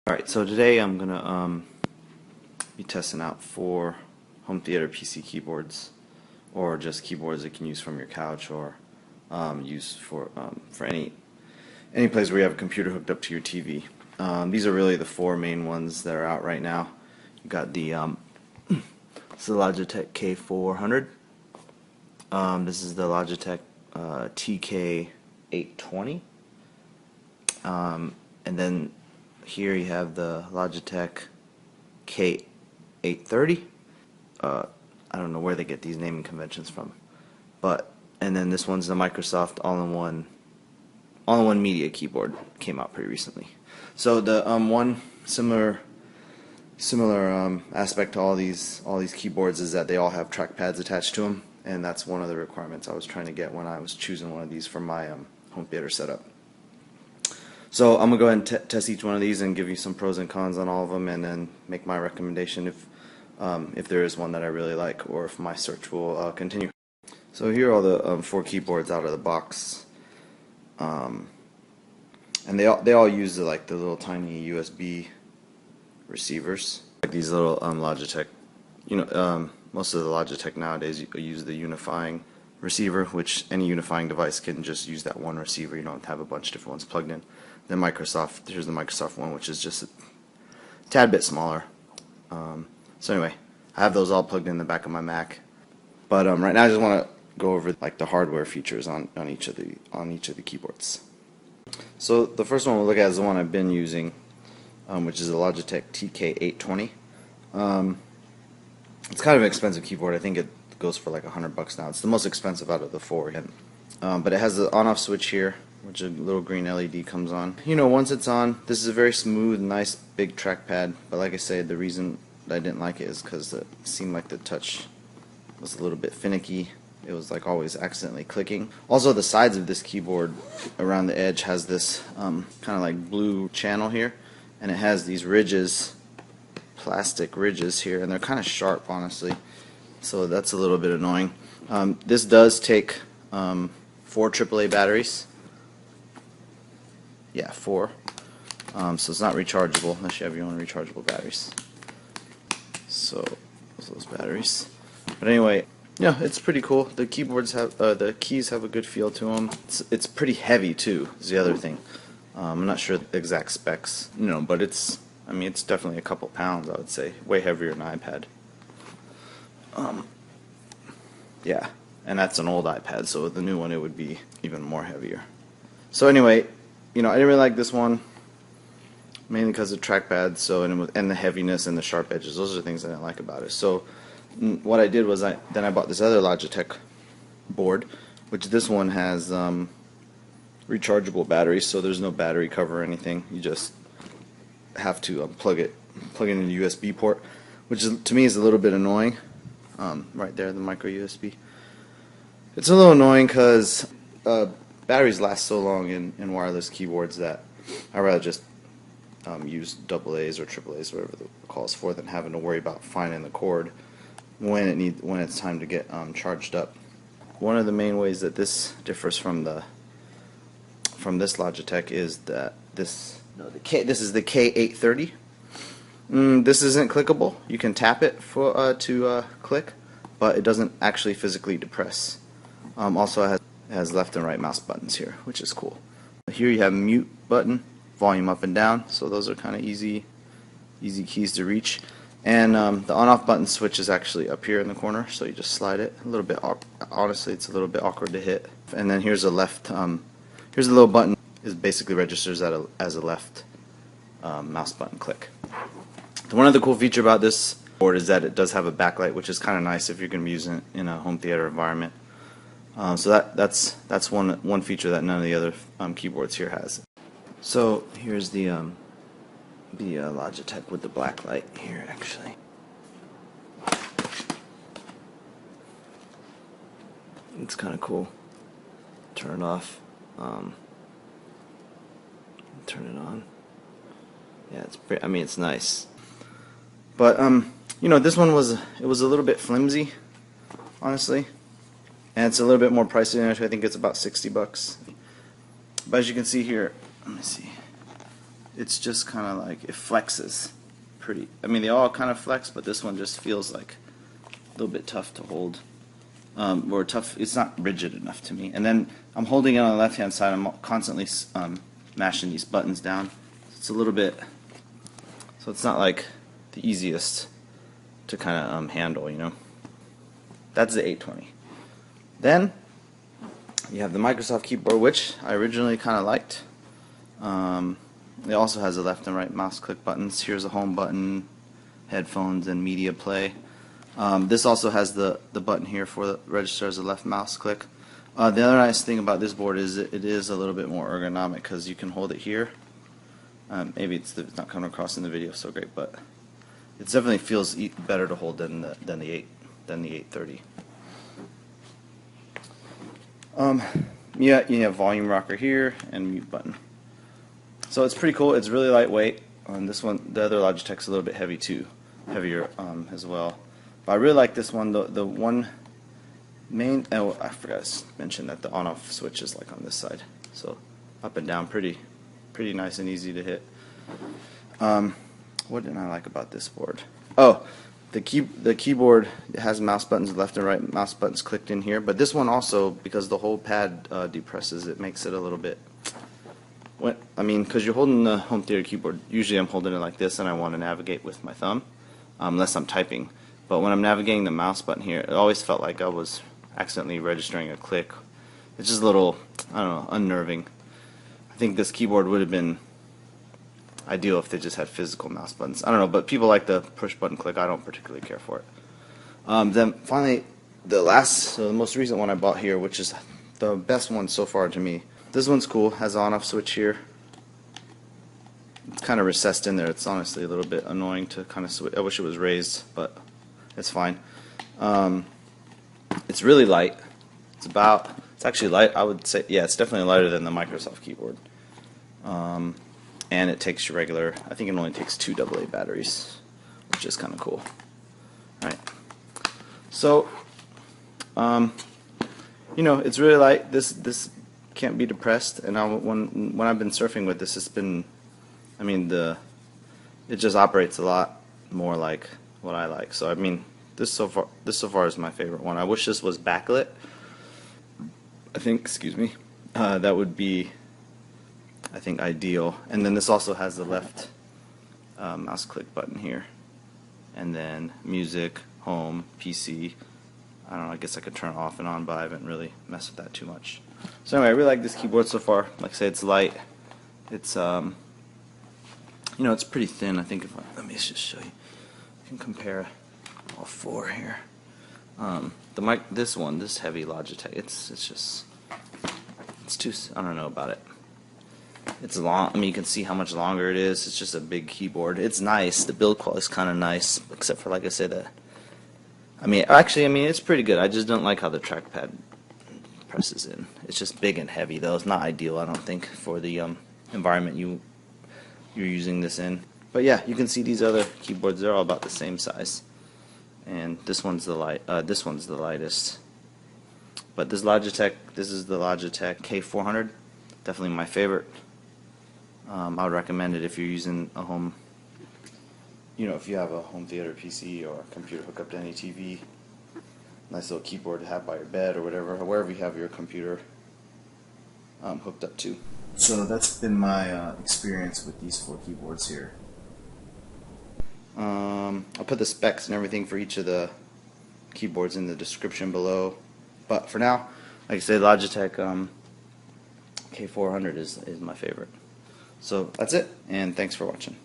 Alright, so today I'm gonna be testing out 4 home theater PC keyboards, or just keyboards that you can use from your couch, or use for any place where you have a computer hooked up to your TV. These are really the 4 main ones that are out right now. You got the this is the Logitech K400. This is the Logitech Tk 820, and then here you have the Logitech K830. I don't know where they get these naming conventions from, and then this one's the Microsoft all-in-one media keyboard. Came out pretty recently. So the one similar aspect to all these keyboards is that they all have trackpads attached to them, and that's one of the requirements I was trying to get when I was choosing one of these for my home theater setup. So I'm going to go ahead and test each one of these and give you some pros and cons on all of them, and then make my recommendation if there is one that I really like, or if my search will continue. So here are all the 4 keyboards out of the box, and they all use the little tiny USB receivers, like these little Logitech. Most of the Logitech nowadays use the unifying receiver, which any unifying device can just use that one receiver. You don't have a bunch of different ones plugged in. Then Microsoft, here's the Microsoft one, which is just a tad bit smaller. So anyway, I have those all plugged in the back of my Mac. But right now I just want to go over the hardware features on each of the keyboards. So the first one we'll look at is the one I've been using, which is the Logitech Tk 820. It's kind of an expensive keyboard. I think it goes for like $100 now. It's the most expensive out of the 4. But it has the on-off switch here, which a little green LED comes on. Once it's on, this is a very smooth, nice, big trackpad. But like I said, the reason that I didn't like it is because it seemed like the touch was a little bit finicky. It was like always accidentally clicking. Also, the sides of this keyboard around the edge has this kind of like blue channel here, and it has these ridges, plastic ridges here, and they're kind of sharp, honestly. So that's a little bit annoying. This does take 4 AAA batteries. Yeah, 4. So it's not rechargeable unless you have your own rechargeable batteries. So those batteries. But anyway, yeah, it's pretty cool. The keyboards have the keys have a good feel to them. It's pretty heavy too. Is the other thing. I'm not sure the exact specs, but it's definitely a couple pounds, I would say. Way heavier than an iPad. Yeah, and that's an old iPad, so with the new one it would be even more heavier. So anyway, I didn't really like this one, mainly because of trackpad, and the heaviness and the sharp edges. Those are the things I didn't like about it. So what I did was I bought this other Logitech board, which this one has rechargeable batteries, so there's no battery cover or anything. You just have to plug it in the USB port, which to me is a little bit annoying. Right there, the micro USB. It's a little annoying because batteries last so long in wireless keyboards that I'd rather just use AA's or AAA's, whatever the calls for, than having to worry about finding the cord when it's time to get charged up. One of the main ways that this differs from this Logitech is that this is the K830. This isn't clickable. You can tap it to click, but it doesn't actually physically depress. Also, it has left and right mouse buttons here, which is cool. Here you have mute button, volume up and down, so those are kind of easy keys to reach. And the on-off button switch is actually up here in the corner, so you just slide it. A little bit, honestly, it's a little bit awkward to hit. And then here's a here's a little button. It basically registers as a left mouse button click. One other cool feature about this board is that it does have a backlight, which is kind of nice if you're going to be using it in a home theater environment. So that's one feature that none of the other keyboards here has. So here's the Logitech with the backlight here, actually. It's kind of cool. Turn it off. Turn it on. Yeah, it's nice. But this one was a little bit flimsy, honestly, and it's a little bit more pricey than I think it's about $60. But as you can see here, let me see. it's just kind of like, it flexes pretty. I mean, they all kind of flex, but this one just feels like a little bit tough to hold. Or tough, it's not rigid enough to me. And then I'm holding it on the left hand side, I'm constantly mashing these buttons down. It's a little bit, so it's not like the easiest to kind of handle, you know. That's the 820. Then you have the Microsoft keyboard, which I originally kind of liked. It also has the left and right mouse click buttons. Here's the home button, headphones, and media play. This also has the button here for the register as a left mouse click. The other nice thing about this board is it is a little bit more ergonomic because you can hold it here. Maybe it's not coming across in the video so great, but it definitely feels better to hold than the 830. Yeah, you have volume rocker here and mute button. So it's pretty cool. It's really lightweight. This one, the other Logitech's a little bit heavy too, heavier as well. But I really like this one. The one main, oh, I forgot to mention that the on-off switch is like on this side. So up and down, pretty nice and easy to hit. What didn't I like about this board? Oh, the keyboard has mouse buttons, left and right mouse buttons clicked in here. But this one also, because the whole pad depresses, it makes it a little bit. Because you're holding the home theater keyboard. Usually I'm holding it like this, and I want to navigate with my thumb, unless I'm typing. But when I'm navigating the mouse button here, it always felt like I was accidentally registering a click. It's just a little, I don't know, unnerving. I think this keyboard would have been ideal if they just had physical mouse buttons. I don't know, but people like the push button click. I don't particularly care for it. Then finally, the most recent one I bought here, which is the best one so far to me. This one's cool. Has an on-off switch here. It's kind of recessed in there. It's honestly a little bit annoying to kind of switch. I wish it was raised, but it's fine. It's really light. It's actually light. I would say, yeah, it's definitely lighter than the Microsoft keyboard. And it takes your regular, I think it only takes 2 AA batteries, which is kind of cool. Right. So, you know, it's really light. This can't be depressed. And when I've been surfing with this, it's been, I mean, it just operates a lot more like what I like. So I mean, this so far is my favorite one. I wish this was backlit. I think, excuse me, that would be, I think, ideal. And then this also has the left mouse click button here, and then music, home, PC. I don't know, I guess I could turn it off and on, but I haven't really messed with that too much. So anyway, I really like this keyboard so far. Like I said, it's light. It's you know, it's pretty thin. I think let me just show you. I can compare all 4 here. This heavy Logitech, it's too, I don't know about it. It's long. I mean, you can see how much longer it is. It's just a big keyboard. It's nice. The build quality is kind of nice, except for, like I said, actually, it's pretty good. I just don't like how the trackpad presses in. It's just big and heavy, though. It's not ideal, I don't think, for the environment you're using this in. But yeah, you can see these other keyboards. They're all about the same size, and this one's the lightest. But this is the Logitech K400. Definitely my favorite. I would recommend it if you're using a home, you know, if you have a home theater PC or a computer hooked up to any TV. Nice little keyboard to have by your bed or wherever you have your computer hooked up to. So that's been my experience with these 4 keyboards here. I'll put the specs and everything for each of the keyboards in the description below. But for now, like I said, Logitech K400 is my favorite. So that's it, and thanks for watching.